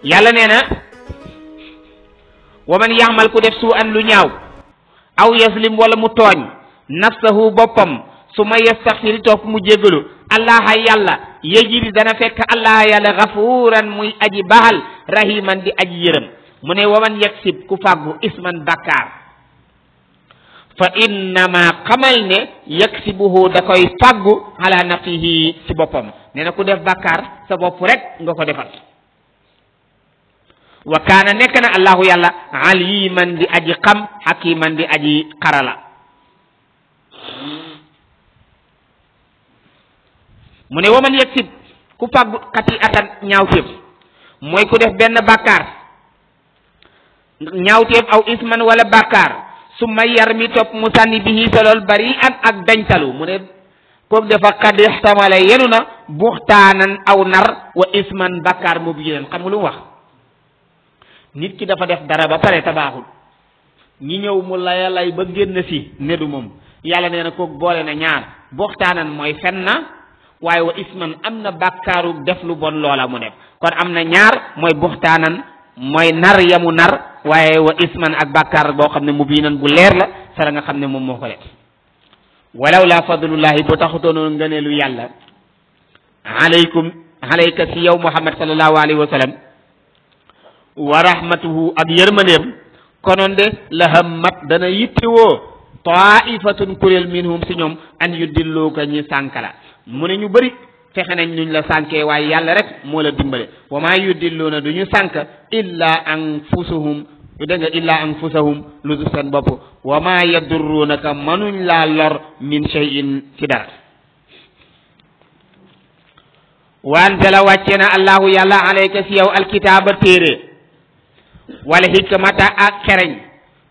yàlla nee na wa man yaxmal ku def suu an lu ñaaw aw yaslim wala mu tooñ nafsahu boppam su ma yastaxfir topp mu jéggalu allaha yàlla yejidi dana fekk allaha yàlla gafuuran muy aji baxal rahiman di aji yërëm mu ne waman yaksib ku fàggu isman bakkaar fa innama xamal ne yaksibuhu da koy fàggu ala nafsihi ci boppam nee na ku def bakkaar sa bopp rek nga ko defal wa kaana nekk na allahu yàlla aliman di aji xam hakiman di aji xarala mu ne waman yaksib ku fàggu xati atan ñaawteef mooy ku def benn bàkkaar ñaawteef aw isman wala bàkkaar su ma yar mi topp mu sànni bihi sa lool bari an ak dañtalu mu ne kooku dafa xad ixtamala yenu na buxtaanan aw nar wa isman bàkkaar mu biinan xam nga lu mu wax nit ki dafa def dara ba pare tabaaxul ñi ñëw mu lay ba génn si ne du moom yàlla nee na kooku boole na ñaar buxtaanan mooy fen na waaye wa isman am na bàkkaaru def lu bon loola mu def kon am na ñaar mooy buxtaanan mooy nar yamu nar waaye wa isman ak bàkkaar boo xam ne mu biinan bu leer la sa la nga xam ne moom moo ko def walaw la fadlullahi bu taxutoonoon ngëneelu yàlla alayka si yow muhammad sallallahu alayhi wa sallam wa rahmatuhu ak yërmandeem konoon de la hammat dana yittewoo taifatun kuréel minhum si ñoom an yuddilluuka ñi sànkala mu ne ñu bëri fexe nañ nuñ la sànkee waaye yàlla rek moo la dimbale wa maa yuddilluuna du ñu sànk illa anfusuhum dégg nga illa anfusahum lu du seen bopp wa maa yadurruunaka manuñ laa lor min shay'in ci dara wa anzala wàcce na allahu yàlla alayka si yow alkitaaba téere wala hikmata ak xereñ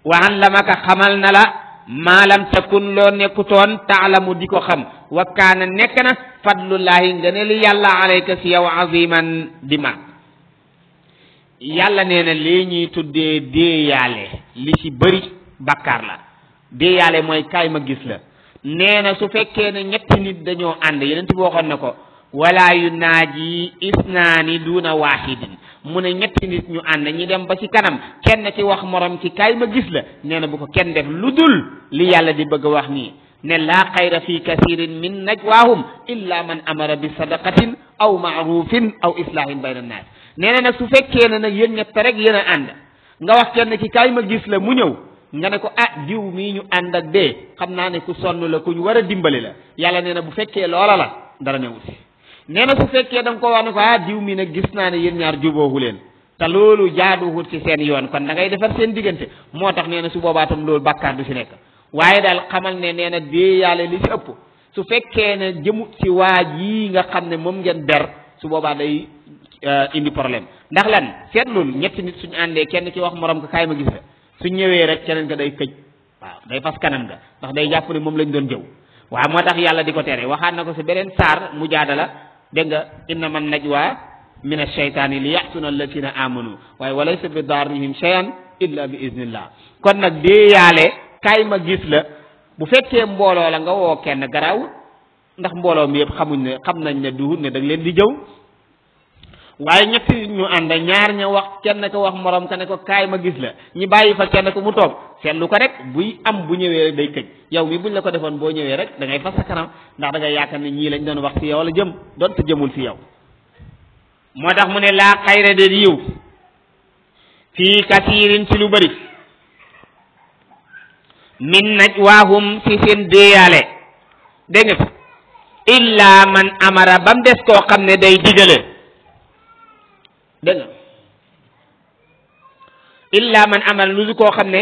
wa allamaka xamal na la maa lam takun loo nekkutoon taalamu di ko xam wa kaana nekk na fadlullahi nga ne li yàlla alayka si yow aziman di mag yàlla nee na lii ñuy tuddee déeyaale li ci bëri bakkaar la déeyaale mooy kaay ma gis la nee na su fekkee ne ñetti nit dañoo ànd yeneen ti waxoon na ko wala yu naaji isnaani duna waahidin mu ne ñetti nit ñu ànd ñi dem ba ci kanam kenn ci wax morom ci kaay ma gis la nee na bu ko kenn def lu dul li yàlla di bëgg a wax nii ne laa xayra fi kasirin min najwaahum illa man amara bi sadaqatin aw maarufin aw islahin bayna annaas nee na nag su fekkee ne nag yéen ñett rek yéen a ànd nga wax kenn ci kaay ma gis la mu ñëw nga ne ko ah diw mii ñu ànd ak dee xam naa ne ku sonn la ku ñu war a dimbali la yàlla nee na bu fekkee loola la dara newu si nee na su fekkee da nga ko wax ne ko ah diw mi nag gis naa ne yéen ñaar juboohu leen te loolu jaaduwut ci seen yoon kon da ngay defar seen diggante moo tax nee na su boobaa tam loolu bàkkaar du si nekk waaye daal xamal ne nee na dee yàlla li si ëpp su fekkee ne jëmut si waaj yi nga xam ne moom ngeen ber su boobaa day indi problème ndax lan seetlul ñetti nit suñu àndee kenn ki wax morom ko kaay ma gis la suñ ñëwee rek keneen ka day këj waaw day fas kanam ga ndax day jàpp ne moom lañ doon jëw waaw moo tax yàlla di ko tere waxaat na ko si beneen saar mujaadala dégg nga innama najwa min ash-shaytaani li yaxsuna allatina amanu waaye walaysa bi darrihim shay'an illa bi iznillah kon nag déeyaale kaay ma gis la bu fekkee mbooloo la nga woo kenn garaaw ndax mbooloo mi yëpp xam nañ ne duhut ne da nga leen di jëw waaye ñetti ñu ànd ñaar ña wax kenn ko wax morom ka ne ko kaay ma gis la ñi bàyyi fa kenn ko mu toog seetlu ko rek buy am bu ñëwee rek day këj yow mi buñ la ko defoon boo ñëwee rek da ngay fas sa kanam ndax da ngay yaakaar ne ñii lañ doon wax si yow la jëm doon te jëmul si yow moo tax mu ne laa xayra de yiw fii kasiirin si lu bëri min najwaahum si seen déeyaale dégg nga illa man amara ba mu des koo xam ne day digale dégg nga illa man amara lu koo xam ne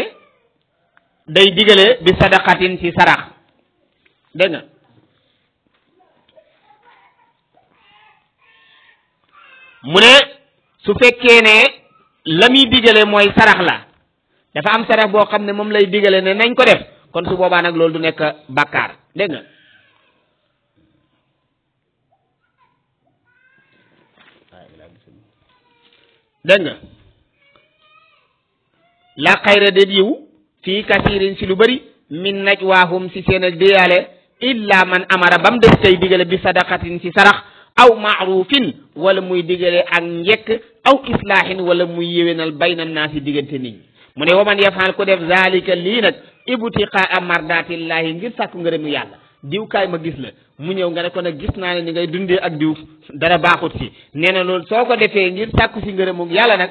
day digale bi sadaqatin ci sarax dégg nga mu ne su fekkee ne la muy digale mooy sarax la dafa am sarax boo xam ne moom lay digale ne nañ ko def kon su boobaa nag loolu du nekk bàkkaar dégg nga dégg nga la xayra de yiw fii kasirin si lu bëri min najwaahum si seen ak déyaale illa man amara ba mu des tey digale bi sadaqatin si sarax aw maarufin wala muy digale ak njekk aw islaahin wala muy yéwénal bayna naasi diggante nit ñi mu ne waman yafaal ku def zalika lii nag ibtiqaa mardatillahi ngir sàkku ngërëmu yàlla diw kaay ma gis la mu ñëw nga ne ko nag gis naa ne ni ngay dundee ak diw dara baaxut si nee na loolu soo ko defee ngir sàkku si ngërëmu yàlla nag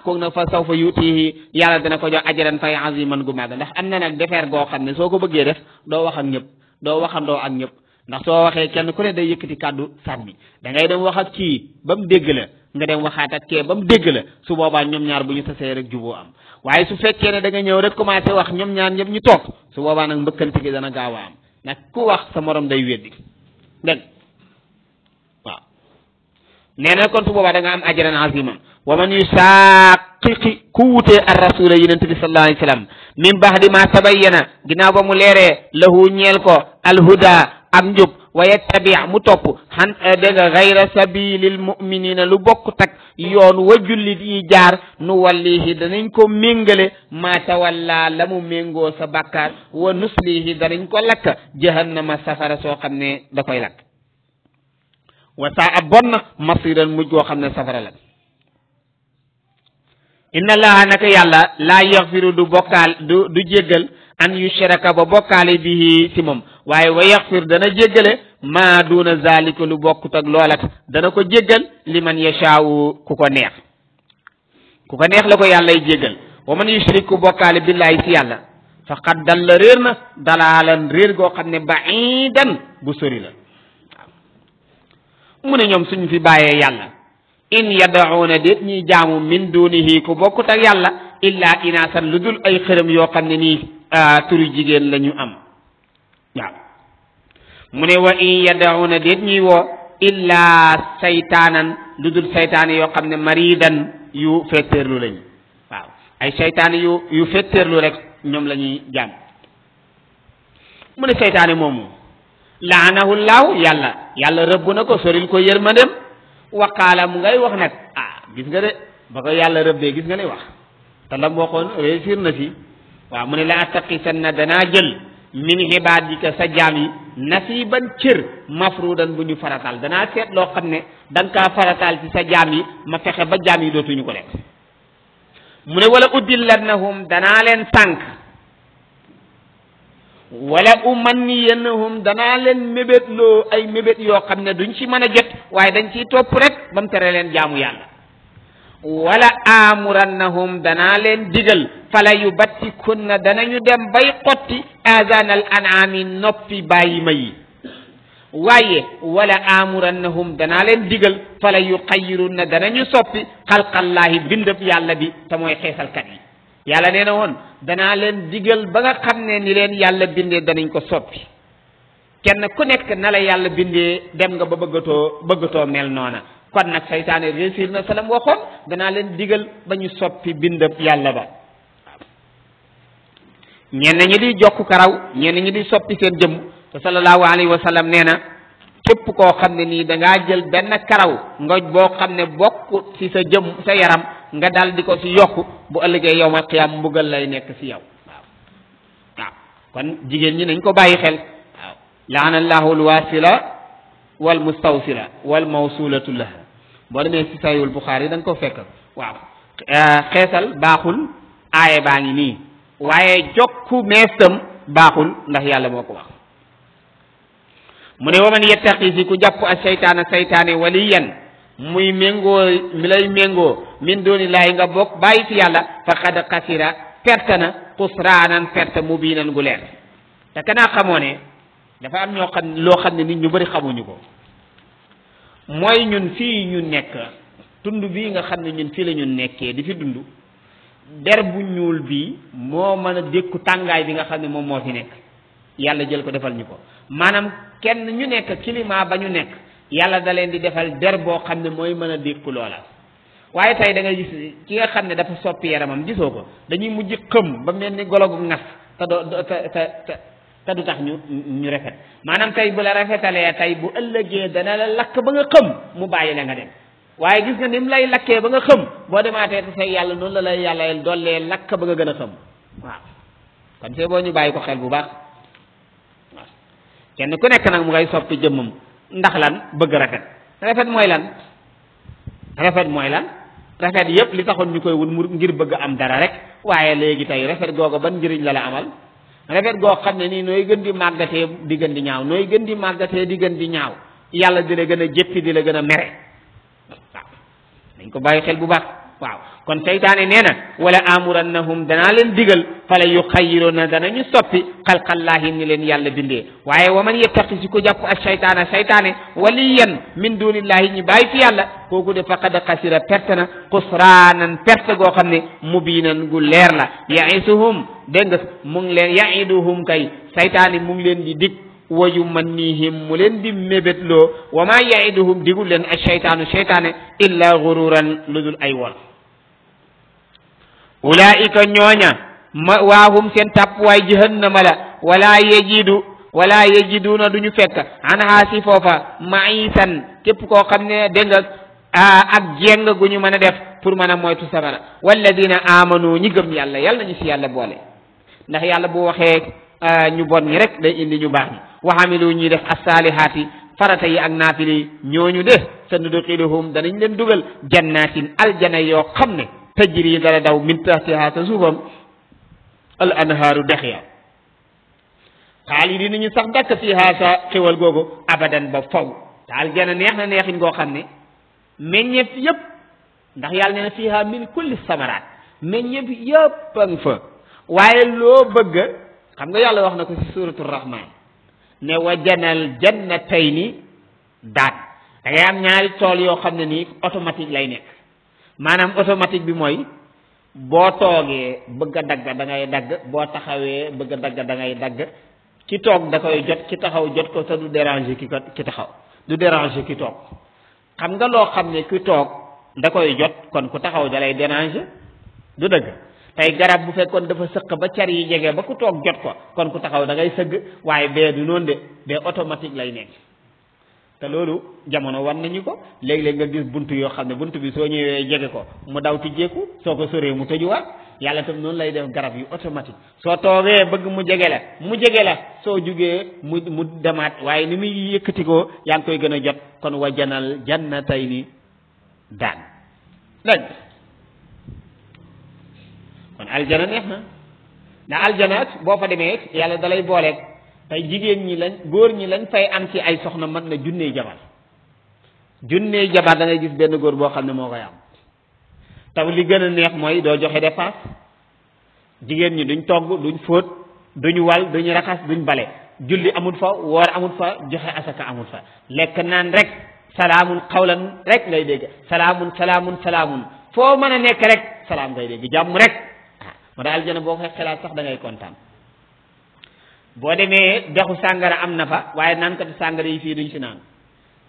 kooku nag fa saw fa yutihi yàlla dana ko jox ajaran fay aziman gu màgg ndax am na nag defeer goo xam ne soo ko bëggee def doo wax ak ñëpp doo waxandoo ak ñëpp ndax soo waxee kenn ku ne day yëkkati kàddu sànni da ngay dem wax ak kii ba mu dégg la nga dem waxaat ak kee ba mu dégg la su boobaa ñoom ñaar bu ñu tasee rek juboo am waaye su fekkee ne da nga ñëw rek commencé wax ñoom ñaar ñëpp ñu toog su boobaa nag mbëkkante gi dana gaaw a am nag ku wax sa morom day weddi dégg waaw nee na kon su boobaa da nga am ajran aziman wa man yusaaqiqi ku wutee ar rasula yonent bi sallallahu alayhi wa sallam min ba'di ma tabayyana ginnaaw ba mu leeree lahu ñeel ko alhuda ak njub wa yattabi mu topp xan dégg nga gayra sabilil muminina lu bokk tak yoon wa jullit yi jaar nu wallihi danañ ko méngale ma tawalla la mu méngoo sa bàkkaar wa nuslihi danañ ko lakk jahannama safara soo xam ne da koy lakk wa saa a bon na masiran mujj goo xam ne safara la inna allaha naka yàlla laa yaxfiru du bokkaal du jéggal an yushraka ba bokkaale bihi si moom waaye wa yaxfir dana jéggale maa duna zalika lu bokkut ak loolat dana ko jéggal liman yashaawu ku ko neex la ko yàllay jéggal wa man yushrik ku bokkaale billahi si yàlla faqad dalla réer na dalaalan réer goo xam ne baidan bu sori la mu ne ñoom suñ fi bàyyee yàlla in yad'uuna déet ñuy jaamu min dunihi ku bokkut ak yàlla illa inaasan lu dul ay xërëm yoo xam ne nii turu jigéen la ñu am waaw mu ne wa in yad'uuna déet ñuy woo illa saytaanan lu dul saytaan yoo xam ne maridan yu fetteerlu lañu waaw ay saytaan yu fetteerlu rek ñoom la ñuy jaam mu ne saytaane moomu laanahu llaahu yàlla rëbb na ko soril ko yërmandem waqaala mu ngay wax nag gis nga de ba ko yàlla rëbbee gis nga lay wax te lam waxoon réussir na si waaw mu ne la attaqisanna danaa jël min ibaadika sa jaam yi nasiban cër mafrudan bu ñu faratal danaa seet loo xam ne da nga kaa faratal ci sa jaam yi ma fexe ba jaam yi dootuñu ko def mu ne wala udillannahum danaa leen sànq wala umanniyannahum danaa leen mébétloo ay mébét yoo xam ne duñ ci mën a jot waaye dañ ciy topp rek ba mu tere leen jaamu yàlla wala amurannahum danaa leen digal fala yu batti kunna danañu dem bay xotti azanal an'ami noppi bàyyi ma yi waaye wala amurannahum danaa leen digal fala yu xayyirunna danañu soppi xalqallaahi bindab yàlla bi te mooy xeesalkat yi yàlla nee na woon danaa leen digal ba nga xam ne ni leen yàlla bindee danañ ko soppi kenn ku nekk na la yàlla bindee dem nga ba bëggatoo mel noona kon nag saytaane réussir na salam waxoon danaa leen digal ba ñu soppi bindab yàlla ba ñenn ñi di jokk karaw ñenn ñi di soppi seen jëmm te sallallahu alayhi wa sallam nee na képp koo xam ne nii dangaa jël benn karaw nga boo xam ne bokk ci sa jëmm sa yaram nga dal di ko ci yokku bu ëllëgee yawmal qiyaam mbugal lay nekk ci yow waaw kon jigéen ñi nañ ko bàyyi xel waaw laanallahu alwasila wal mustawsila wal mawsulatu laha boo demee ci sayul Buxaari da nga ko fekk waaw xeesal baaxul aaye baa ngi nii waaye jokku meestam baaxul ndax yàlla moo ko wax mu ne waman yettaqi si ku jàpp ak saytaane waliyan muy méngoo mi lay méngoo min dooni laay nga bokk bàyyi ci yàlla faqad xasira perte na xusraanan perte mubiinan gu leer te kanaa xamoo ne dafa am ñoo xam loo xam ne nit ñu bëri xamuñu ko mooy ñun fii ñu nekk tund bii nga xam ne ñun fii la ñu nekkee di fi dund der bu ñuul bii moo mën a dékku tàngaay bi nga xam ne moom moo fi nekk yàlla jël ko defal ñu ko maanaam kenn ñu nekk climat ba ñu nekk yàlla da leen di defal der boo xam ne mooy mën a dékku loola waaye tey da ngay gis ki nga xam ne dafa soppi yaramam gisoo ko dañuy mujj xëm ba mel ni golo gu ngas te du tax ñu rafet maanaam tey bu la rafetalee tey bu ëllëgee dana la lakk ba nga xëm mu bàyyi la nga dem waaye gis nga ni mu lay lakkee ba nga xëm boo demaatee te say yàlla noonu la lay yàlla dollee lakk ba nga gën a xëm waaw kon see boo ñu bàyyi ko xel bu baax waaw kenn ku nekk nag mu ngay soppi jëmmam ndax lan bëgg rafet rafet mooy lan rafet yépp li taxoon ñu koy wut mu ngir bëgg am dara rek waaye léegi tey rafet googu ban njëriñ la amal rafet goo xam ne nii nooy gën di màggatee di gën di ñaaw nooy gën di màggatee di gën di ñaaw yàlla di la gën a jéppi di la gën a mere waaw dañ ko bàyyi xel bu baax waaw kon seytaane nee na wala amurannahum danaa leen digal fala yuxayyiruna danañu soppi xalqallaahi ni leen yàlla bindee waaye wa man yettaqi si ko jàpp ak seytaane waliyan min dunillahi ñi bàyyi fi yàlla kooku de faqad xasira perte na xusraanan perte goo xam ne mubiinan gu leer la yaisuhum dégg nga mu ngi leen yaiduhum kay seytaane mu ngi leen di dig wa yumannihim mu leen di mébétloo wa ma yaiduhum digul leen ak seytaane illa gururan lu dul ay wor ulaika ñooña waahum seen tàppuwaay jahannama la wala yajiduna duñu fekk anha si foofa maisan képp koo xam ne dégg nga ak jéng gu ñu mën a def pour mën a moytu safara walladina amanu ñi gëm yàlla nañu si yàlla boole ndax yàlla bu waxee ñu bon ñi rek day indi ñu baax ñi wa amilu ñuy def as-saalihaati farata yi ak naafili ñooñu de sanudxiluhum danañ leen dugal jannatin aljana yoo xam ne tajri dara daw min tahtiha ta suufam al anhaaru dex ya xaalidina ñu sax dakk fiha sa xéwal googu abadan ba faw te aljana neex na neexin goo xam ne meññeef yëpp ndax yàlla nee na fiha min kulli samaraat meññeef yëpp a nga fa waaye loo bëgg xam nga yàlla wax na ko ci suratu rahman ne wajanal jannatayni daat da ngay am ñaari tool yoo xam ne nii automatique lay nekk maanaam automatique bi mooy boo toogee bëgg a dagg da ngay dagg boo taxawee bëgg a dagg da ngay dagg ki toog da koy jot ki taxaw jot ko te du déranger ki taxaw du déranger ki toog xam nga loo xam ne ki toog da koy jot kon ku taxaw da lay déranger du dëgg tey garab bu fekkoon dafa sëq ba car yi jege ba ku toog jot ko kon ku taxaw da ngay sëgg waaye bee du noonu de bee automatique lay nekk te loolu jamono war nañu ko léeg-léeg nga gis bunt yoo xam ne bunt bi soo ñëwee jege ko mu daw tijjeeku soo ko soree mu tëjuwaat yàlla tam noonu lay def garab yu automatique soo toogee bëgg mu jege la soo jugee mu demaat waaye ni muy yëkkatikoo yaa ngi koy gën a jot kon wajanal jannatayni daan léegi kon aljana neex na ndax aljana boo fa demee yàlla dalay booleeg tey jigéen ñi góor ñi lañ fay am ci ay soxna mën na junney jabar da ngay gis benn góor boo xam ne moo koy am taw li gën a neex mooy doo joxe dépense jigéen ñi duñ togg duñ fóot duñ wal duñ raxas duñ bale julli amul fa woor amul fa joxe asaka amul fa lekk naan rek salaamun xawlan rek ngay dégg salaamun foo mën a nekk rek salaam ngay dégg jàmm rek moo tax aljana boo koy xelaat sax da ngay kontaan boo demee dexu sàngara am na fa waaye naan kat sàngara yi fii duñ si naan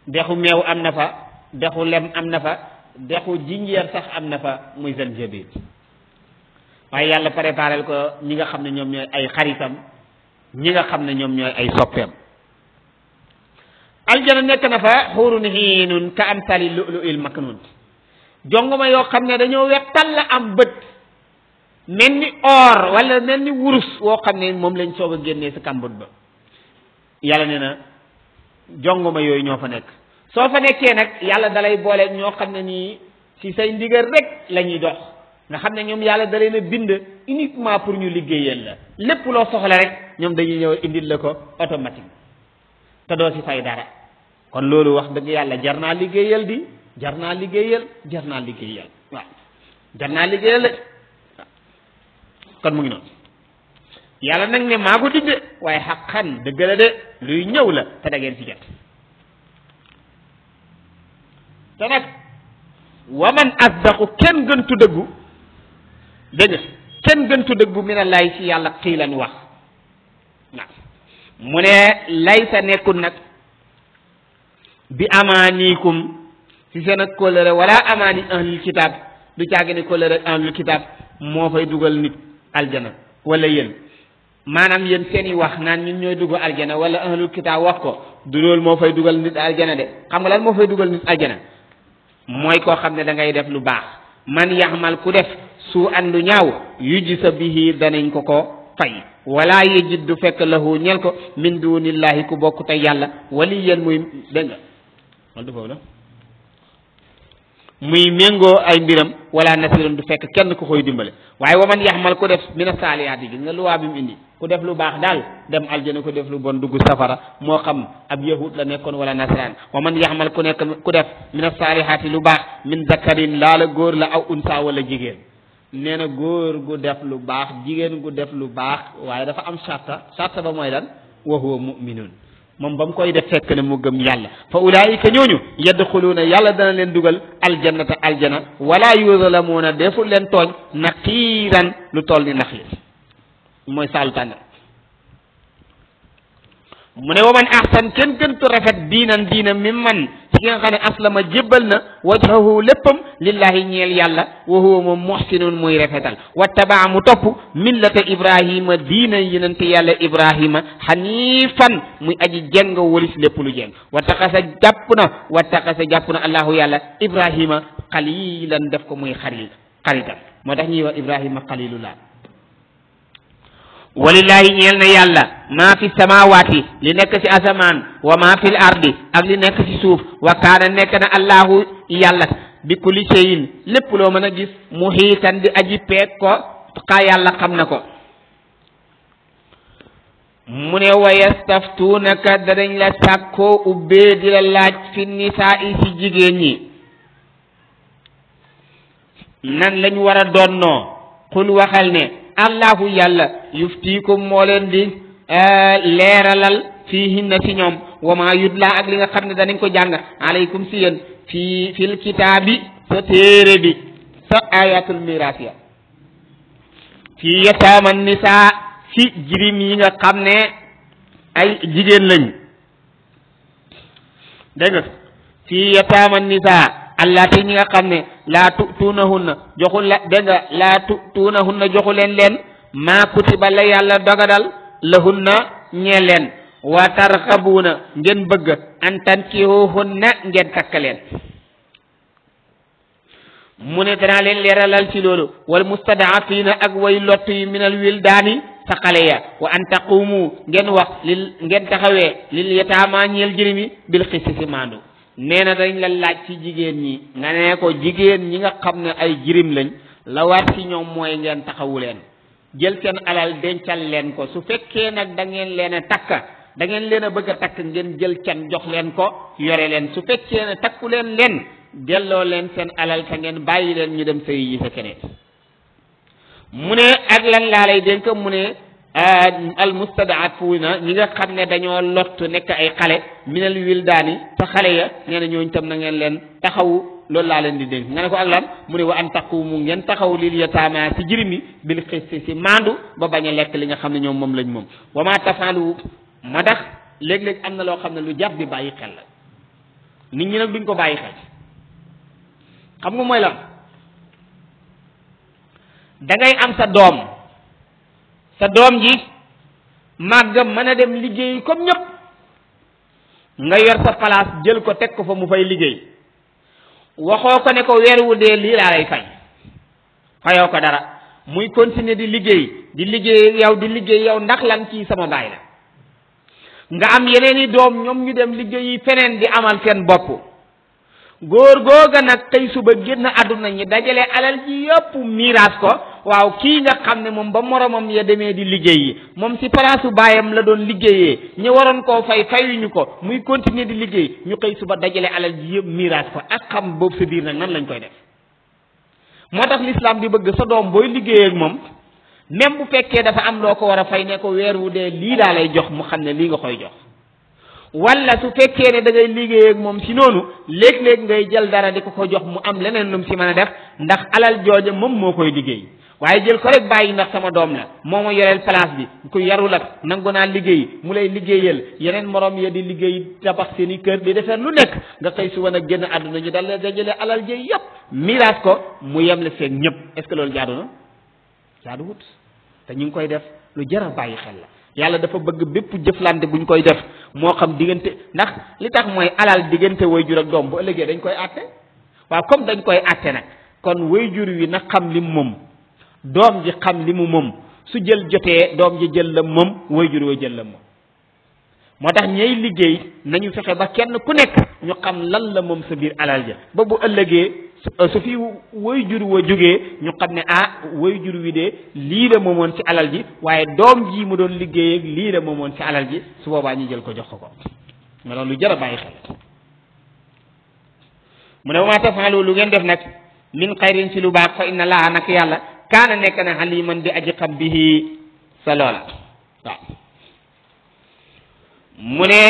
dexu meew am na fa dexu lem am na fa dexu jinjeer sax am na fa muy zanjabil waaye yàlla préparel ko ñi nga xam ne ñoom ñooy ay xaritam ñi nga xam ne ñoom ñooy ay soppeem aljana nekk na fa xuurun hiinun ka amsali lu'lu'il maknun jongoma yoo xam ne dañoo wettal la am bët mel ni or wala mel ni wurus woo xam ne moom lañ soog a génnee sa kambut ba yàlla nee na jongoma yooyu ñoo fa nekk soo fa nekkee nag yàlla dalay boole ñoo xam ne nii ci say ndigal rek la ñuy dox nga xam ne ñoom yàlla da leen a bind uniquement pour ñu liggéeyal la lépp loo soxla rek ñoom dañuy ñëw indil la ko automatique te doo ci fay dara kon loolu wax dëgg yàlla jar naa liggéeyal waaw jar naa liggéeyal la kon mu ngi noonu yàlla nag ne maa ko digge waaye xaqan dëgg la de luy ñëw la te da ngeen ci jot te nag wa man asdaqu kenn gëntu dëggu dégg nga kenn gëntu dëggu minallahi ci yàlla xiilan wax waaw mu ne laysa nekkul nag bi amaanikum ci seen ak kóllëre wala amaani ahlul kitaab du caagi ne kóllëre ahlul kitaab moo fay dugal nit aljana wala yéen maanaam yéen seen i wax naan ñun ñooy dugg aljana wala ahlul kitaab wax ko du loolu moo fay dugal nit aljana de xam nga lan moo fay dugal nit aljana mooy koo xam ne da ngay def lu baax man yaxmal ku def su an lu ñaaw yujisa bihi danañ ko fay wala yejid du fekk lahu ñel ko min dunillahi ku bokk te yàlla waliyan muy dégg nga loolu du foofu la muy méngoo ay mbiram wala nasirun du fekk kenn ku koy dimbale waaye wa man yaxmal ku def mina saalihaat yi gis nga luwaa bi mu indi ku def lu baax daal dem aljana ku def lu bon dugg safara moo xam ab yahud la nekkoon wala nasaraan wa man yaxmal ku def mina saalihaat yi lu baax min zakarin laala góor la aw unsa wala jigéen nee na góor gu def lu baax jigéen gu def lu baax waaye dafa am sarta ba mooy lan wa huwa mu'minun moom ba mu koy def fekk ne mu gëm yàlla fa ulaayika ñooñu yadxuluuna yàlla dana leen dugal aljannata aljana wala yuzlamuuna deful leen tooñ naqiiran lu toll ni naxiir mooy saalu tànn mu ne wa man ahsan kenn gëntu rafet diinan mi man ci nga xam ne aslama jébbal na wajhahu léppam lillahi ñeel yàlla wa huwa moom muhsinun muy rafetal wattabaa mu topp millata ibrahima diina yenente yàlla ibrahima hanifan muy aji jeng walis lépp lu jeng wattaxasa jàpp na allahu yàlla ibrahima xalilan def ko muy xaritam moo tax ñuy wax ibrahima xalilullah walillahi ñeel na yàlla maa fi samawaati li nekk ci asamaan wa maa fil ardi ak li nekk ci suuf wa kaana nekk na allahu yàlla bi kulli shay'in lépp loo mën a gis muhiitan di aji peeg ko xaa yàlla xam na ko mu ne wa yastaftuunaka danañ la sàkkoo ubbee di la laaj fi nisaa'i ci jigéen ñi nan lañ war a donnoo xul waxal ne allahu yàlla yuftiikum moo leen di leeralal fiihinna ci ñoom wa maa yudla ak li nga xam ne danañ ko jàng alaykum si yéen fil kitaabi sa téere bi sa ayatul miraasiya fii yataama nisaa ci jirim yi nga xam ne ay jigéen lañ dégg nga fii yataama nisaa allaati ñi nga xam ne laa tu'tuunahunna joxu la dégg nga laa tu'tuunahunna joxu leen maa kutiba la yàlla dogadal lahunna ñee leen wa tarxabuuna ngeen bëgg an tankihuhunna ngeen takk leen mu ne danaa leen leeralal ci loolu wal mustadaafiina ak way lott yi minal wildaani sa xale ya wa an taqumu ngeen wax ngeen taxawee lil yataama ñeel jirimi bil xisti si maandu nee na dañ la laaj ci jigéen ñi nga ne ko jigéen ñi nga xam ne ay jirim lañ la war ci ñoom mooy ngeen taxawu leen jël seen alal dencal leen ko su fekkee nag da ngeen leen a takk da ngeen leen a bëgg a takk ngeen jël can jox leen ko yore leen su fekkee ne takku leen delloo leen seen alal te ngeen bàyyi leen ñu dem sëy yi sa keneen mu ne ak lan laa lay dénk mu ne al mustadaafuuna ñi nga xam ne dañoo lott nekk ay xale minal wildaani te xale ya nee na ñooñu tam na ngeen leen taxawu loolu laa leen di dénk nga ne ko ak lan mu ne wa an taqumu ngeen taxaw lil yataama si jirimi bil xisti si maandu ba bañ a lekk li nga xam ne ñoom moom lañ moom wa ma tafalu ma tax léeg-léeg am na loo xam ne lu jar di bàyyi xel la nit ñi nag duñ ko bàyyi xel xam nga mooy lan da ngay am sa doom ji màgg mën a dem liggéey comme ñëpp nga yor sa place jël ko teg ko fa mu fay liggéey waxoo ko ne ko weer wu dee lii laa lay fayoo ko dara muy continuer di liggéey yow ndax lan kii sama baay la nga am yeneeni doom ñoom ñu dem liggéeyi feneen di amal seen bopp góor googa nag tey suba génn àdduna ñi dajale alal ji yëpp miiraas ko waaw kii nga xam ne moom ba moromam ya demee di liggéeyi moom si palaasu baayam la doon liggéeyee ñu waroon koo fayuñu ko muy continuer di liggéey ñu xëy suba dajale alal ji yëpp miiraas ko ak xam boobu sa biir nag nan lañ koy def moo tax l'islam di bëgg sa doom booy liggéeyee ak moom même bu fekkee dafa am loo ko war a fay ne ko weer wu dee lii daa lay jox mu xam ne lii nga koy jox wala su fekkee ne da ngay liggéey ak moom si noonu léeg-léeg ngay jël dara di ko jox mu am leneen lu mu si mën a def ndax alal jooja moom moo koy liggéey waaye jël ko rek bàyyi ndax sama doom la moo ma yoreel place bi ku yarul ak nangu naa liggéey mu lay liggéeyal yeneen morom ya di liggéey tabax seen i kër di defar lu nekk nga xëy suba nag génn àdduna ñu dal la dajale alal jëy yëpp miraas ko mu yem la feeg ñëpp est-ce que loolu jaadu na jaaduwut te ñu ngi koy def lu jar a bàyyi xel la yàlla dafa bëgg bépp jëflante bu ñu koy def moo xam diggante ndax li tax mooy alal diggante waajur ak doom bu ëllëgee dañ koy àtte waaw comme dañ koy àtte nag kon waajur wi na xam li mu moom doom ji xam li mu moom su jël jotee doom ji jël la moom waajur wa jël la moom moo tax ñay liggéey nañu fexe ba kenn ku nekk ñu xam lan la moom sa biir alal ja ba bu ëllëgee su fi way jur wa jógee ñu xam ne way jur wi de lii la moomoon ci alal ji waaye doom ji mu doon liggéey ak lii la moomoon ci alal ji su boobaa ñu jël ko jox ko mais loolu lu jar a bàyyi xel mu ne wa maa tafaalu lu ngeen def nag min xayrin ci lu baax fa inna laaha nag yàlla kaana nekk na aliman di aji xam bihi sa loola waaw mu ne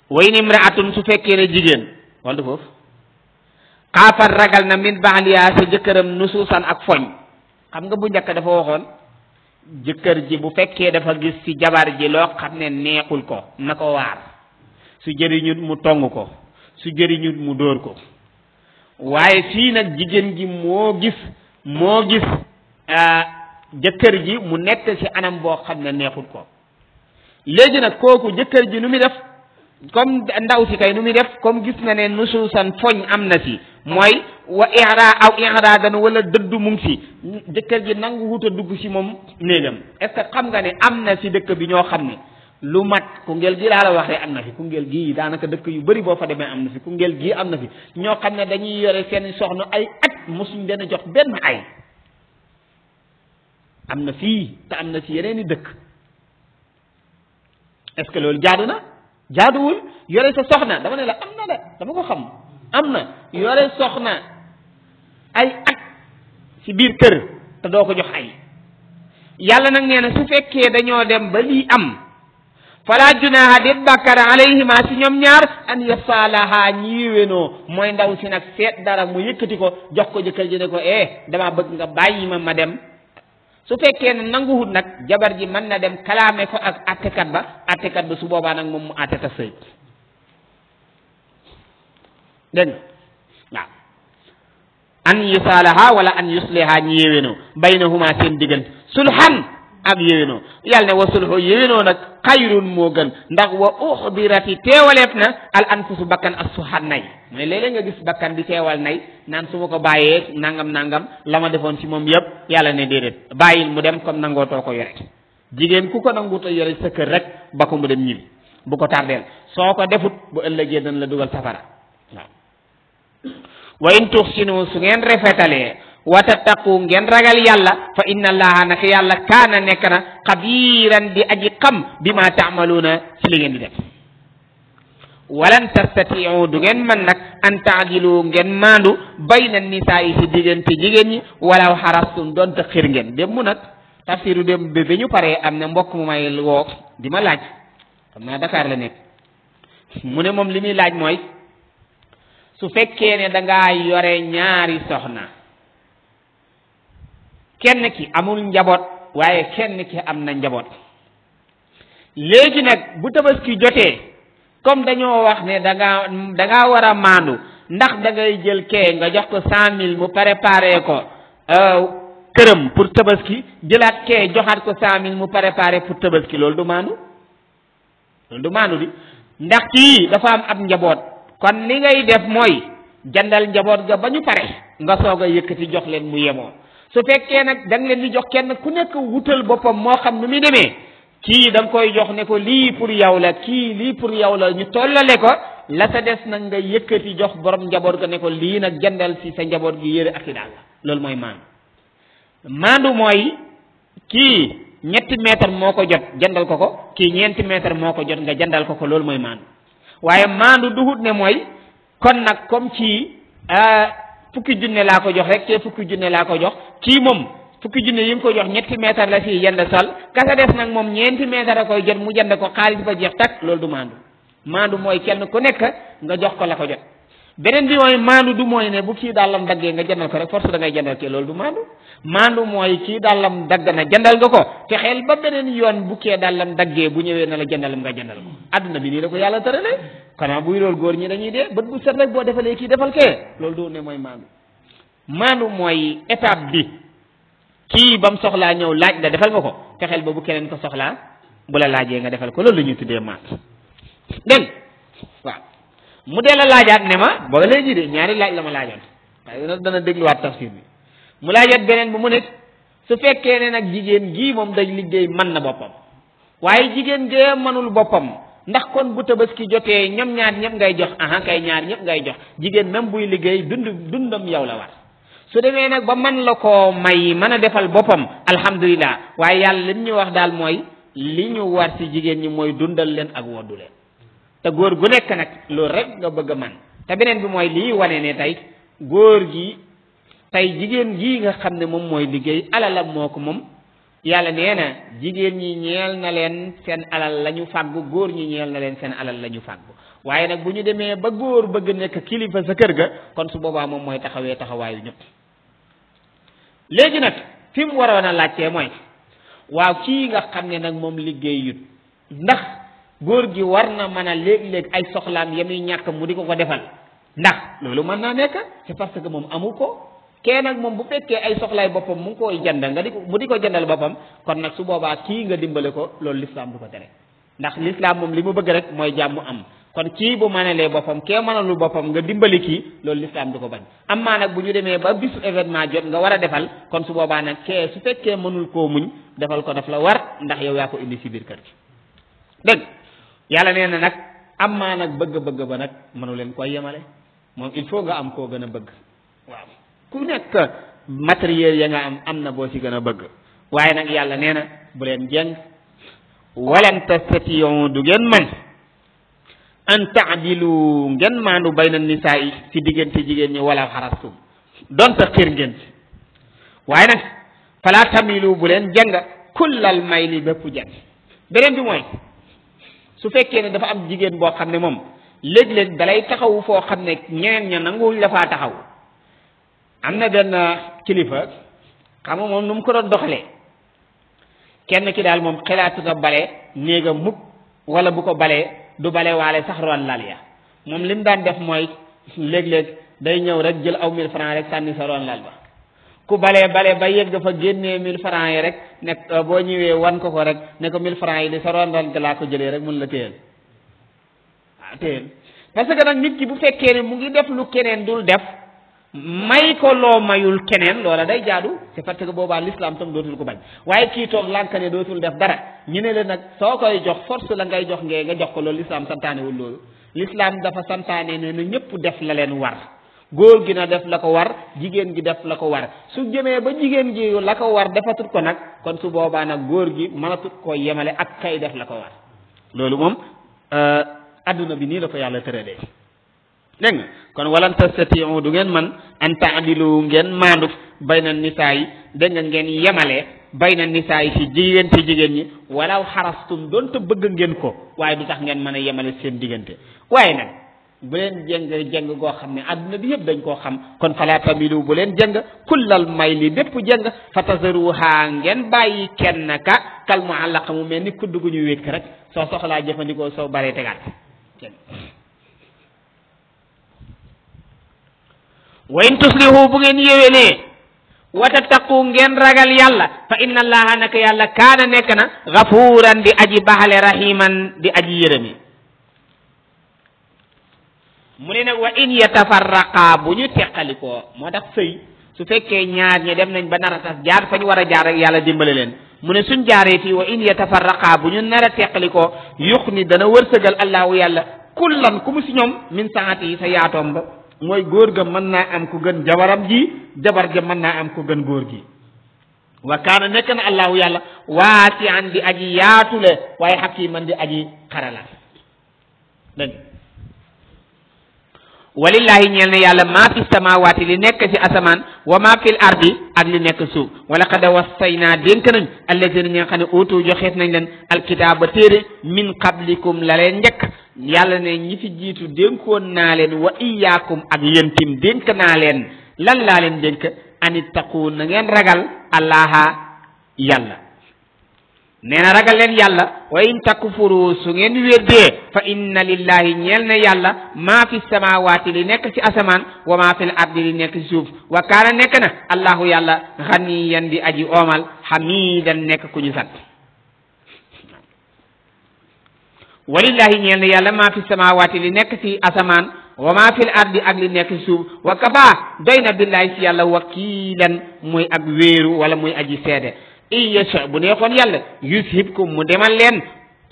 way ni imraatun su fekkee ne jigéen wala foofu xaafat ragal na min baaliyaa sa jëkkëram nusuusan ak foñ xam nga bu njëkk dafa waxoon jëkkër ji bu fekkee dafa gis ci jabar ji loo xam ne neexul ko na ko waar su jëriñut mu tong ko su jëriñut mu dóor ko waaye fii nag jigéen ji moo gis jëkkër ji mu nekk ci anam boo xam ne neexul ko léegi nag kooku jëkkër ji nu muy def comme ndaw si kay nu muy def comme gis na ne nusuusan foñ am na si mooy wa iradan wala dëddu mu ngi si jëkkër ji nangu wut a dugg si moom néegam est-ce que xam nga ne am na si dëkk bi ñoo xam ne lu mat Koungheul gi laa la waxee am na fi Koungheul gii daanaka dëkk yu bëri boo fa demee am na fi Koungheul gii am na fi ñoo xam ne dañuy yore seen soxna ay at mosuñ leen a jox benn ay am na fii te am na ci yeneen i dëkk est-ce que loolu jaadu na jaaduwul yore sa soxna dama ne la am na de dama ko xam am na yore soxna ay at ci biir kër te doo ko jox ay yàlla nag nee na su fekkee dañoo dem ba lii am fala junaha déet bàkkar alayhima si ñoom ñaar an yasalaha ñi yéwénoo mooy ndaw si nag seet dara mu yëkkati ko jox ko jëkkër ji ne ko dama bëgg nga bàyyi ma dem su fekkee ne nanguwut nag jabar ji mën na dem kalaame ko ak attekat ba su boobaa nag moom mu atte ta sëy dégg nga waaw an yusalaha wala an yusliha ñi yéwénoo baynahuma seen diggante sulhan ak yéwénoo yàlla ne wa sulhu yéwénoo nag xayrun moo gën ndax wa uxdirati teewaleef na al anfusu bakkan as suhan nay mais léeg-léeg nga gis bakkan di teewal nay naan su ma ko bàyyee nangam la ma defoon ci moom yëpp yàlla ne déedéet bàyyil mu dem comme nangootoo ko yore jigéen ku ko nanguutoo yore sa kër rek ba ko mu dem ñibbi bu ko tardeel soo ko defut bu ëllëgee dañ la dugal safara waaw wa in tuxsinu su ngeen rafetalee wa tattaqu ngeen ragal yàlla fa inna allaha naka yàlla kaana nekk na xabiiran di aji xam bi ma taamaluuna ci li ngeen di def walan tastatiu du ngeen mën nag an taadilu ngeen maandu bayna nisaa yi si diggante jigéen ñi walaw xarastum doonte xir ngeen dem mu nag tafsiru dem ba ñu paree am na mbokk mu may woo di ma laaj xam naa Dakar la nekk mu ne moom li muy laaj mooy su fekkee ne dangaa yore ñaari soxna kenn ki amul njaboot waaye kenn ki am na njaboot léegi nag bu tabaski jotee comme dañoo wax ne dangaa war a maandu ndax da ngay jël kee nga jox ko 100 000 mu préparé ko këram pour tabaski jëlaat kee joxaat ko 100 000 mu préparé pour tabaski loolu du maandu di ndax kii dafa am ab njaboot kon li ngay def mooy jandal njaboot ga ba ñu pare nga soog a yëkkati jox leen mu yemoo su fekkee nag da nga leen di jox kenn ku nekk wutal boppam moo xam nu muy demee kii da nga koy jox ne ko lii pour yow la kii lii pour yow la ñu tollale ko la sa des nag nga yëkkati jox borom njaboot ga ne ko lii nag jandal si sa njaboot gi yëre ak i daal la loolu mooy maandu mooy kii 3 mètre moo ko jot jandal ko kii 4 mètre moo ko jot nga jandal ko loolu mooy maandu waaye maandu duhut ne mooy kon nag comme kii 1000 junne laa ko jox rek te 1000 junne laa ko jox kii moom 1000 junne yi nga ko jox 3 mètre la si jënd sol kasa des nag moom 4 mètre a koy jot mu jënd ko xaalis ba jeex tak loolu du maandu mooy kenn ku nekk nga jox ko la ko jot beneen bi mooy maandu du mooy ne bu kii dàllam daggee nga jëndal ko rek force da ngay jëndal kii loolu du maandu mooy kii dàllam dagg na jëndal nga ko te xel ba beneen yoon bu kee dàllam daggee bu ñëwee na la jëndalam nga jëndal ko adduna bi nii la ko yàlla tëralee xanaa buy loolu góor ñi dañuy dee bët bu set rek boo defalee kii defal kee loolu du ne mooy maandu mooy étape bi kii ba mu soxlaa ñëw laaj la defal nga ko te xel ba bu keneen ko soxlaa bu la laajee nga defal ko loolu la ñuy tuddee maandu dégg waaw mu dee la laajaat ne ma ba léegi de ñaari laaj la ma laajoon waaye nag dana dégluwaat tafsir bi mu laajaat beneen bu mu ne su fekkee ne nag jigéen gii moom dañ liggéey mën na boppam waaye jigéen gee mënul boppam ndax kon bu tabaski jotee ñoom ñaar ñëpp ngay jox aha kay ñaar ñëpp ngay jox jigéen même buy liggéey dundam yow la war su demee nag ba man la koo may mën a defal boppam alhamdulilah waaye yàlla li ñu wax daal mooy li ñu war ci jigéen ñi mooy dundal leen ak woddu leen te góor gu nekk nag loolu rek nga bëgg a man te beneen bi mooy lii wane ne tey góor gi tey jigéen jii nga xam ne moom mooy liggéey alalam moo ko moom yàlla nee na jigéen ñi ñeel na leen seen alal la ñu fàggu góor ñi ñeel na leen seen alal la ñu fàggu waaye nag bu ñu demee ba góor bëgg nekk kilifa sa kër ga kon su boobaa moom mooy taxawee taxawaayu ñëpp léegi nag fi mu waroon a laajtee mooy waaw kii nga xam ne nag moom liggéeyut ndax góor gi war na mën a léeg-léeg ay soxlaam ya muy ñàkk mu di ko ko defal ndax loolu mën naa nekk c'est parce que moom amu ko kee nag moom bu fekkee ay soxlaay boppam mu ngi koy jënd nga di ko mu di ko jëndal boppam kon nag su boobaa kii nga dimbale ko loolu l'islam du ko tere ndax l'islam moom li mu bëgg rek mooy jàmm am kon kii bu mënalee boppam kee mënalul boppam nga dimbali kii loolu l'islam du ko bañ am maa nag bu ñu demee ba bisu événement jot nga war a defal kon su boobaa nag kee su fekkee mënul koo muñ defal ko daf la war ndax yow yaa ko indi si biir kër gi dégg yàlla nee na nag am maa nag bëgg-bëgg ba nag mënu leen koy yemale moom il faut nga am koo gën a bëgg waaw ku nekk matériel ya nga am na boo ci gën a bëgg waaye nag yàlla nee na bu leen jeng walan tastatiyu du ngeen man an taadilu ngeen maandu bayna nisaa yi ci diggante jigéen ñi wala xarastum donte xiir ngeen ci waaye nag fala tamilu bu leen jeng kullal mayli bépp jeng beneen bi mooy su fekkee ne dafa am jigéen boo xam ne moom léeg-léeg dalay taxawu foo xam ne ñeneen ña nanguwuñ la faa taxaw am na benn kilifa xam nga moom nu mu ko doon doxalee kenn ki daal moom xelaatuta bale néegam mukk wala bu ko balee du bale waale sax ron lal ya moom li mu daan def mooy léeg-léeg day ñëw rek jël aw 1000 francs rek sànni sa ron lal ba ku bale ba yëg dafa génnee 1000 francs yi rek ne boo ñëwee wan ko rek ne ko 1000 francs yi di sa ron lal ga laa ko jëlee rek mun la téyel waaw téyel parce que nag nit ki bu fekkee ne mu ngi def lu keneen dul def may ko loo mayul keneen loola day jaadu c'est parce que boobaa l'islam tam dootul ko bañ waaye kii toog lànk ne dootul def dara ñu ne la nag soo koy jox force la ngay jox ngee nga jox ko loolu l'islam santaanewul loolu l'islam dafa santaane ne na ñëpp def la leen war góor gi na def la ko war jigéen gi def la ko war su jëmee ba jigéen gi la ko war defatut ko nag kon su boobaa nag góor gi mënatut koo yemale ak kay def la ko war loolu moom adduna bi nii la ko yàlla tëralee dégg nga kon walan tastatiu du ngeen man an taadilu ngeen maandu bayna nisaa yi dégg nga ngeen yemale bayna nisaa yi si jigéen ñi walaw xarastum doonte bëgg ngeen ko waaye du tax ngeen mën a yemale seen diggante waaye nag bu leen jeng goo xam ne adduna bi yëpp dañ koo xam kon fala tamilu bu leen jeng kullal mayli bépp jeng fa tazaruha ngeen bàyyi kenn ka kal muallaqa mu mel ni kudd gu ñu wékk rek soo soxlaa jëfandikoo soo baree tegaat wa in tuslihu bu ngeen yéwénee wa tattaqu ngeen ragal yàlla fa inna allaha naka yàlla kaana nekk na gafuuran di aji baxale rahiman di aji yërëmi mu ne nag wa in yatafarraqa bu ñu teqalikoo moo tax sëy su fekkee ñaar ñi dem nañ ba nar a tas jaar fa ñu war a jaar rek yàlla dimbale leen mu ne suñ jaaree fii wa in yatafarraqa bu ñu nar a teqalikoo yux ni dana wërsëgal allahu yàlla kullan ku mu si ñoom min saati yi sa yaatoom ba mooy góor ga mën naa am ku gën jabaram ji jabar ja mën naa am ku gën góor gi wa kaana nekk na allahu yàlla waasi'an di aji yaatule waaye hakiman di aji xarala dégg walillahi ñeel na yàlla maa fi samawaati li nekk ci asamaan wa maa fil ardi ak li nekk suuf wala qad wassayna dénk nañ allazina ñi nga xam ne uutu joxeet nañ leen alkitaaba téere min qablikum la leen njëkk yàlla ne ñi fi jiitu dénkoon naa leen wa iyaakum ak yéen tim dénk naa leen lan laa leen dénk an ittaqu na ngeen ragal allaha yàlla nee na ragal leen yàlla wa in takfuru su ngeen weddee fa inna lillahi ñeel na yàlla maa fi samawaati li nekk ci asamaan wa maa fil ardi li nekk ci suuf wa kaana nekk na allahu yàlla ganiyan di aji oomal hamidan nekk ku ñu sant walillahi ñeel na yàlla maa fi samawaati li nekk ci asamaan wa maa fil ardi ak li nekk ci suuf wa kafa doy na billahi ci yàlla wakiilan muy ak wéeru wala muy aji seede in yasha bu neexoon yàlla yushibkum mu demal leen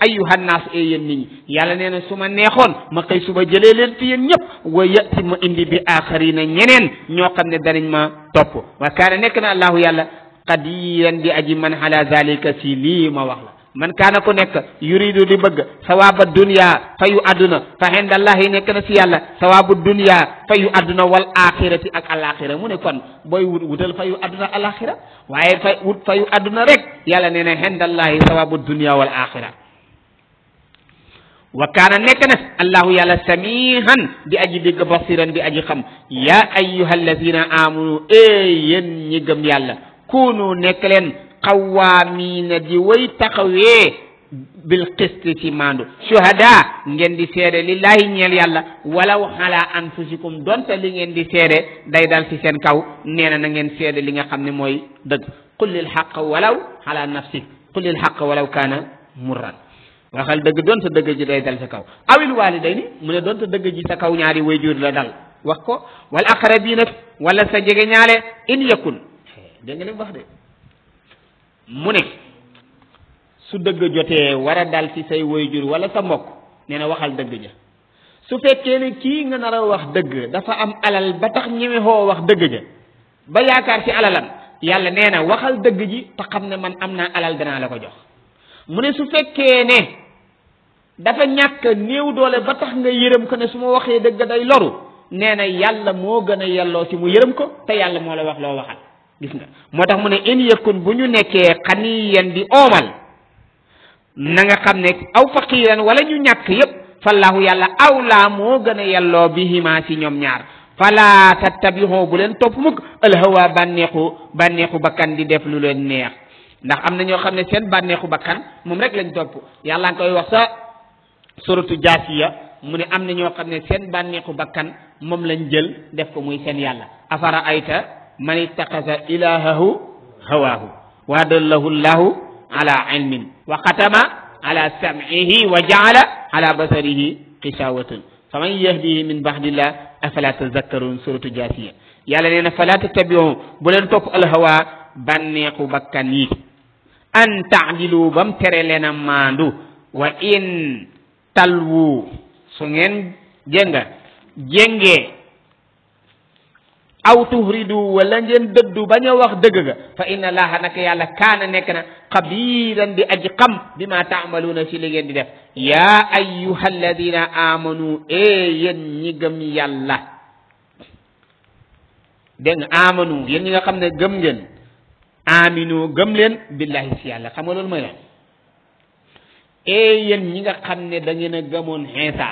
ayyuhan naas yéen nit ñi yàlla nee na su ma neexoon ma xëy suba jëlee leen fi yéen ñëpp wa yati ma indi bi axarina ñeneen ñoo xam ne danañ ma topp wa kaana nekk na allahu yàlla qadiran di aji man ala zalika si lii ma wax la man kaana ku nekk yuridu di bëgg sawaaba dunya fayu adduna fa indallahi nekk na si yàlla sawaabu dunya fayu adduna wal axirati ak alaxira mu ne kon booy wutal fayu adduna alaxira waaye fayu adduna rek yàlla nee na indallahi sawaabu dunya wal axira wa kaana nekk na allahu yàlla samihan di aji dégg basiran di aji xam ya ayyuha alladina amanu yéen ñi gëm yàlla kunu nekk leen qawaamina di way taxawee bil qisti ci maandu shuhada ngeen di seede lillahi ñeel yàlla walaw ala anfusikum donte li ngeen di seede day dal ci seen kaw nee na ngeen seede li nga xam ne mooy dëgg qul lil haqq walaw ala nafsik qul lil haqq walaw kaana murran waxal dëgg donte dëgg ji day dal sa kaw awil walidayni mu ne donte dëgg ji sa kaw ñaari wayjur la dal wax ko wal aqrabina wala sa jege ñaale in yakun dégg nga li mu wax de mu ne su dëgg jotee war a dal ci say wayjur wala sa mbokk nee na waxal dëgg ja su fekkee ne kii nga nar a wax dëgg dafa am alal ba tax ñeme xoo wax dëgg ja ba yaakaar ci alalam yàlla nee na waxal dëgg ji te xam ne man am naa alal danaa la ko jox mu ne su fekkee ne dafa ñàkk néew doole ba tax nga yërëm ko ne su ma waxee dëgg day loru nee na yàlla moo gën a yelloo ci mu yërëm ko te yàlla moo la wax loo waxal gis nga moo tax mu ne in yakun bu ñu nekkee xaniyan di oomal na nga xam ne aw faqiran wala ñu ñàkk yépp fallahu yàlla awlaa moo gën a yelloo bihima ci ñoom ñaar fala tattabihu bu leen topp mukk alhawa bànneexu bakkan di def lu leen neex ndax am na ñoo xam ne seen bànneexu bakkan moom rek lañ topp yàlla nga koy wax sa suratu jaasiya mu ne am na ñoo xam ne seen bànneexu bakkan moom lañ jël def ko muy seen yàlla afara ayta man ittaxasa ilahahu hawaahu wa adallahu llahu ala ilmin wa xatama ala sam'ihi wa jaala ala basarihi xishawatan faman yahdihi min bahdillah afala tazakkarun suratu jaasiya yàlla nee na fala tattabi'u bu leen topp alhawa bànneexu bakkan yi an taadilu bam tere leen a maandu wa in talwu su ngeen jéngee aw tuhridu wala ngeen dëddu bañ a wax dëgg ga fa inna allaha naka yàlla kaana nekk na xabiran di aji xam bi ma taamaluuna si li ngeen di def yaa ayyuha alladina amanu yéen ñi gëm yàlla dégg nga amanu yéen ñi nga xam ne gëm ngeen aminu gëm leen billahi si yàlla xam nga loolu mooy lan yéen ñi nga xam ne da ngeen a gëmoon Iisa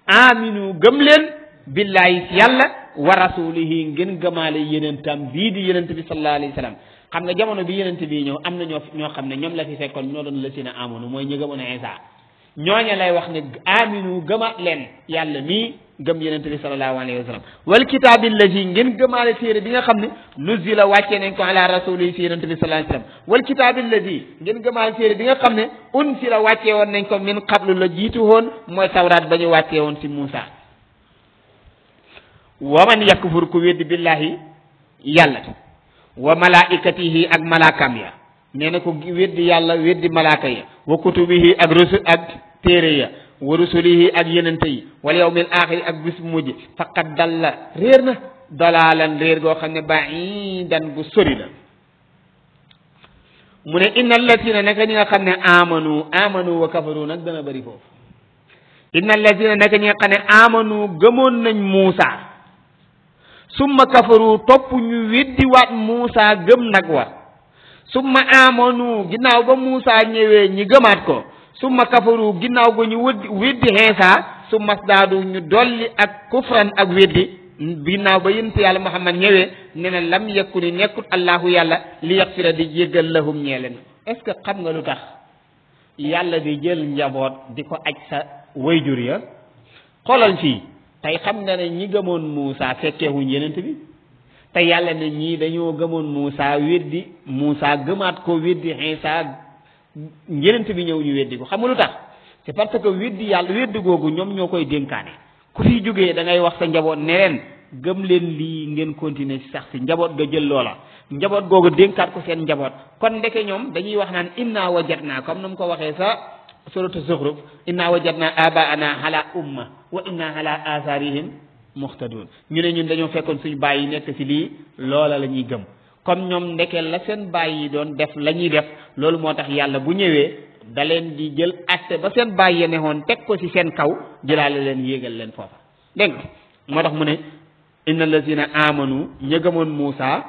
aminu gëm leen billahi si yàlla wa rasulihi ngeen gëmaale yenentam bii di yenent bi sallallahu alayhi wa sallam xam nga jamono bi yenent bi ñëw am na ñoo xam ne ñoom la fi fekkoon ñoo doon la si na amanu mooy ñu gëmoon Iisa ñooña lay wax ne aminu gëmaat leen yàlla mii gëm yenent bi sallallahu alayhi wa sallam wal kitaabi allazi ngeen gëmaale téere bi nga xam ne nuzila wàccee nañ ko ala rasulihi si yenent bi sallallahu alayhi wa sallam wal kitaabi allazi ngeen gëmaale téere bi nga xam ne unsila wàccee woon nañ ko min qablu la jiitu woon mooy tawraat ba ñu wàccee woon si Muusa wa man yakfur ku weddi billahi yàlla wa malaikatihi ak malaakam ya nee na ko weddi yàlla weddi malaaka ya wa kutubihi ak rusul ak téere ya wa rusulihi ak yenente yi wal yawmil axiri ak bis bu mujj faqad dalla réer na dalaalan réer goo xam ne baidan bu sori la mu ne inna allatina naka ñi nga xam ne amanu wa kafaru nag dana bëri foofu inna allatina naka ñi nga xam ne amanu gëmoon nañ Muusa summa kafaru topp ñu weddi waat Muusa gëm nag wa summa amanu ginnaaw ba Muusa ñëwee ñi gëmaat ko summa kafaru ginnaaw ba ñu weddi Iisa summa sdaadu ñu dolli ak kufran ak weddi ginnaaw ba yonent yàlla Muhammad ñëwee ne na lam yakuni nekkut allahu yàlla li yaxfira di jéggal lahum ñeelen est-ce que xam nga lu tax yàlla di jël njaboot di ko aj sa wayjur ya xoolal fii tey xam nga ne ñi gëmoon Muusa fekkeewuñ yenent bi te yàlla ne ñii dañoo gëmoon Muusa weddi Muusa gëmaat ko weddi Iisa yenent bi ñëw ñu weddi ko xam nga lu tax c'est parce que weddi yàlla weddi googu ñoom ñoo koy dénkaane ku fi jógee da ngay wax sa njaboot ne leen gëm leen lii ngeen continuer si sax si njaboot ga jël loola njaboot googu dénkaat ko seen njaboot kon ndeke ñoom dañuy wax naan inna wajadna comme na mu ko waxee sa suratu Zukhruf inna wajadna abaana ala umma wa inna ala atharihim muhtadun ñu ne ñun dañoo fekkoon suñu baay yi nekk ci lii loola la ñuy gëm comme ñoom ndekeel la seen baay yi doon def la ñuy def loolu moo tax yàlla bu ñëwee da leen di jël atte ba seen baay ya neexoon teg ko ci seen kaw jëlaale leen yéegal leen foofa dégg nga moo tax mu ne inna allazina amanu ña gëmoon Muusa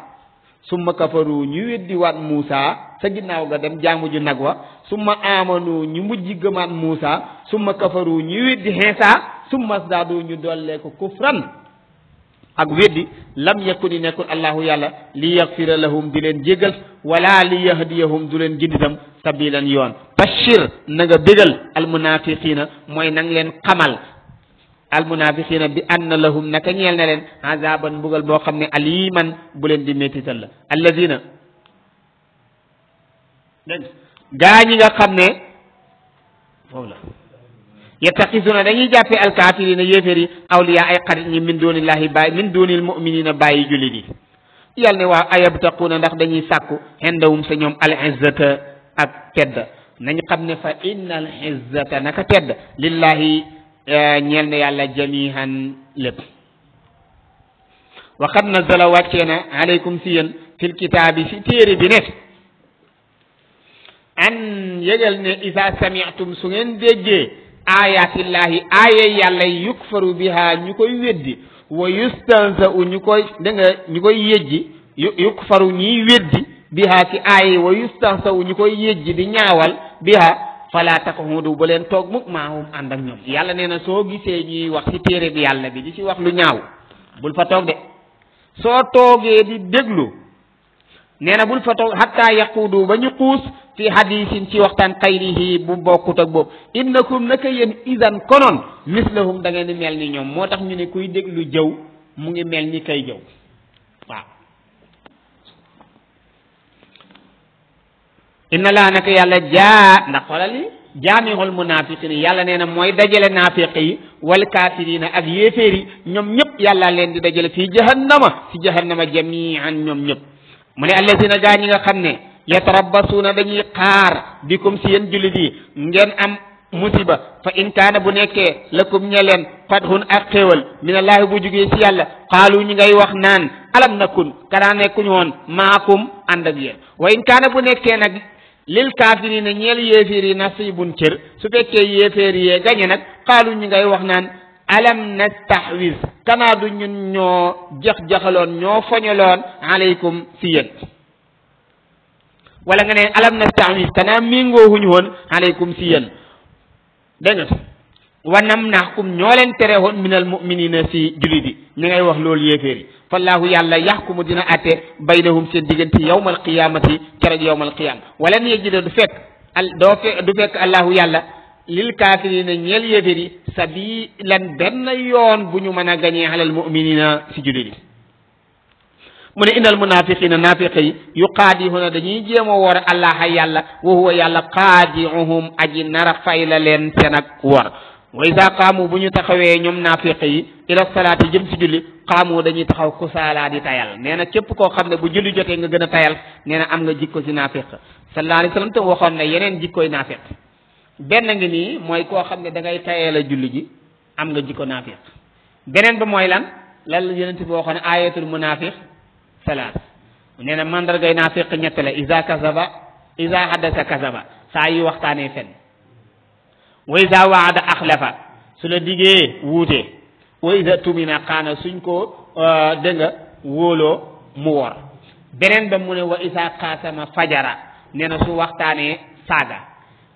summa kafaru ñu weddi waat Muusa sa ginnaaw ga dem jaamu ju nag wa summa amanu ñu mujj gëmaat Muusa summa kafaru ñu weddi Iisa summa zdaadu ñu dollee ko kufran ak weddi lam yakuni nekkul allahu yàlla li yaxfira lahum di leen jégal wala li yahdiyahum du leen ginditam sabilan yoon bashir na nga bégal almunafiqina mooy nang leen xamal almunafiqina bi anna lahum naka ñeel na leen azaban mbugal boo xam ne aliman bu leen di métital la alladina dégg gaa ñi nga xam ne foofu la yattaqisuna dañuy jàppee alkafirina yéeféer yi awliya ay xarit ñi min dunillahi bàyyi min dunil muminina bàyyi jullit yi yàlla ne waaw ayabtaquuna ndax dañuy sàkku xendawum sa ñoom al izzata ak tedd nañ xam ne fa inna al izzata naka tedd lillahi ñeel na yàlla jamihan lépp wa qad nazala wàccee na aleykum si yéen fil kitaabi si téere bi ne an yëgal ne isa sami'tum su ngeen déggee ayatillahi aaya yàlla yukfaru biha ñu koy weddi wa yustanza'u ñu koy da nga ñu koy yejji yukfaru ñiy weddi biha ci aaya wa yustanza'u ñu koy yejji di ñaawal biha fala taqudu ba leen toog mukk maahum ànd ak ñoom yàlla nee na soo gisee ñuy wax ci téere bi yàlla bi di ci wax lu ñaaw bul fa toog de soo toogee di déglu nee na bul fa toog hatta yaqudu ba ñu xuus fi hadisin ci waxtaan xayrihi bu bokkut ak boobu innakum naka yéen idan konoon mislahum da ngeen di mel ni ñoom moo tax ñu ne kuy déglu jëw mu ngi mel ni kay jëw waaw inna laa naka yàlla ndax xoolal li jaamihul munafiqina yàlla nee na mooy dajale naafiq yi wal kafirina ak yéeféer yi ñoom ñëpp yàlla leen di dajale fii jahannama jamian ñoom ñëpp mu ne allazina gaa ñi nga xam ne yatarabbasuuna dañuy xaar bikum si yéen jullit yi ngeen am musiba fa in kaana bu nekkee lakum ñe leen fathun ak xéewal minallahi bu jugee si yàlla xaalu ñi ngay wax naan alam nakun kanaa nekkuñu woon maakum ànd ak yéen wa in kaana bu nekkee nag lil kaafirina ñeel yéeféer yi nasibun cër su fekkee yéeféer yee gañe nag xaalu ñi ngay wax naan alam nastahwiz kanaa du ñun ñoo jax-jaxaloon ñoo foñaloon aleykum si yéen wala nga ne alam nastahwiz kanaa méngoohuñu woon aleykum si yéen dégg nga wanam naxkum ñoo leen tere woon minal muminina si jullit yi ñi ngay wax loolu yéeféer yi fallahu yàlla yaxkumu dina atte baynahum seen diggante yawmal qiyamati keroog yawmal qiyama wala ne jida du fekk allahu yàlla lil kaafirina ñeel yéeféer yi sabilan benn yoon bu ñu mën a gañee alal muminina si jullit yi mu ne innal munafiqina naafiqa yi yuqaadihuna dañuy jéem a wor allaha yàlla wa huwa yàlla qaadiuhum aji nara fay la leen seen ak wor wa iza qaamu bu ñu taxawee ñoom naafiqa yi ila salaati jëm si julli qaamu dañuy taxaw kusaala di tayal nee na képp koo xam ne bu julli jotee nga gën a tayal nee na am nga jikko si naafiq sallallahu alayhi wa sallam te waxoon na yeneen jikkoy naafiq benn ngi nii mooy koo xam ne da ngay tayal a julli ji am nga jikko naafiq beneen ba mooy lan la yonent bi waxoon ne ayatul munafiq salaas nee na mandargay naafiq ñett la iza haddasa kasaba saa yi waxtaanee fen wa iza waada axlafa su la digee wuute wa iza tumina xaana suñ ko dégg nga wóoloo mu wor beneen ba mu ne wa iza xaasama fajara nee na su waxtaanee saaga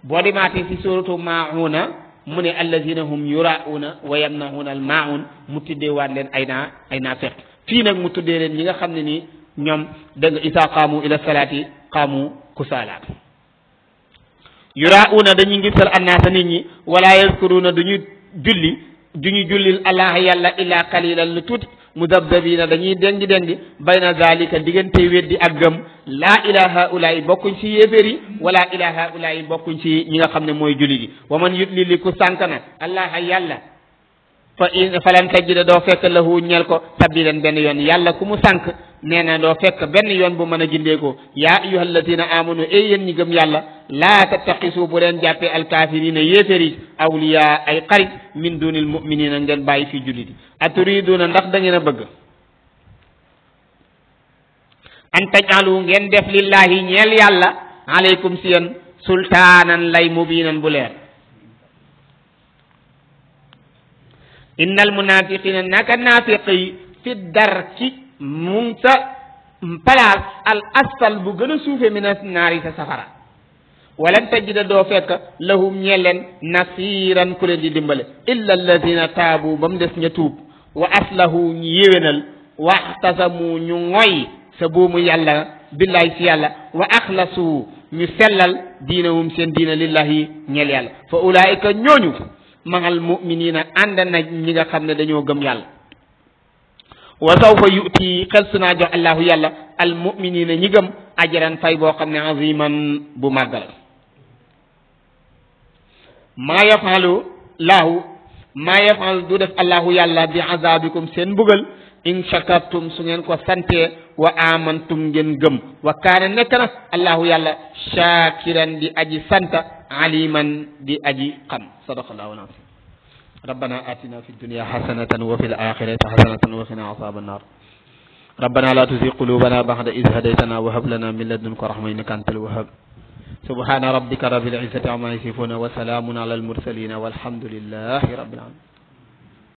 boo demaatee si suratu mauna mu ne allazina hum yurauna wa yamnauna al maun mu tuddee waat leen ay naafiq fii nag mu tuddee leen ñi nga xam ne nii ñoom dégg nga isa qaamu ila salaati qaamu kusaala yurauna dañuy ngisal annaasa nit ñi wala yazkuruna duñu jullil allah yàlla illa qalilan lu tuuti mudabdabina dañuy dengi bayna zalika diggante weddi ak gëm laa ilaha ulayi bokkuñ ci yéeféer yi wala ilaha ulayi bokkuñ ci ñi nga xam ne mooy julli gi wa man yutlili ku sànk na allah yàlla falan tajida doo fekk lahu ñel ko sabilan benn yoon yàlla ku mu sànq nee na doo fekk benn yoon bu mën a gindeekoo yaa ayyuha alladina amanu ay yéen ñi gëm yàlla laa tattaxisu bu leen jàppee alkafirina yéeféri awliya ay xarit min dunil muminina ngeen bàyyi fii jullit yi aturiduna ndax da ngeen a bëgg an tajalu ngeen def lillahi ñeel yàlla aleykum si yéen sultaanan lay mubinan bu leer innal munafiqina naka naafiq yi fi darki mu ngi sa place al asfal bu gën a suufe mina naari sa safara walan tajida doo fekk lahum ñeleen nasiran ku leen di dimbale illa alladina taabu ba mu des ña tuub wa aslahu ñu yéwénal wa axtasamu ñu ngoy sa buumu yàlla billahi si yàlla wa axlasu ñu sellal diinahum seen diina lillahi ñeel yàlla fa ulaika ñooñu maal muminina ànd na ñi nga xam ne dañoo gëm yàlla wa sawfa yu'ti xel su naa jox allahu yàlla al muminina ñi gëm ajran fay boo xam ne aziman bu màggal maa yafalu du def allahu yàlla bi azabikum seen mbugal in shakartum su ngeen ko santee wa amantum ngeen gëm wa kaana nekk na allahu yàlla shakiran di aji santa aliman di aji xam sadaqallahu al-azim ربنا آتنا في الدنيا حسنة وفي الآخرة حسنة وقنا عذاب النار ربنا لا تزغ قلوبنا بعد إذ هديتنا وهب لنا من لدنك رحمة إنك أنت الوهاب سبحان ربك رب العزة عما يصفون وسلام على المرسلين والحمد لله رب العالمين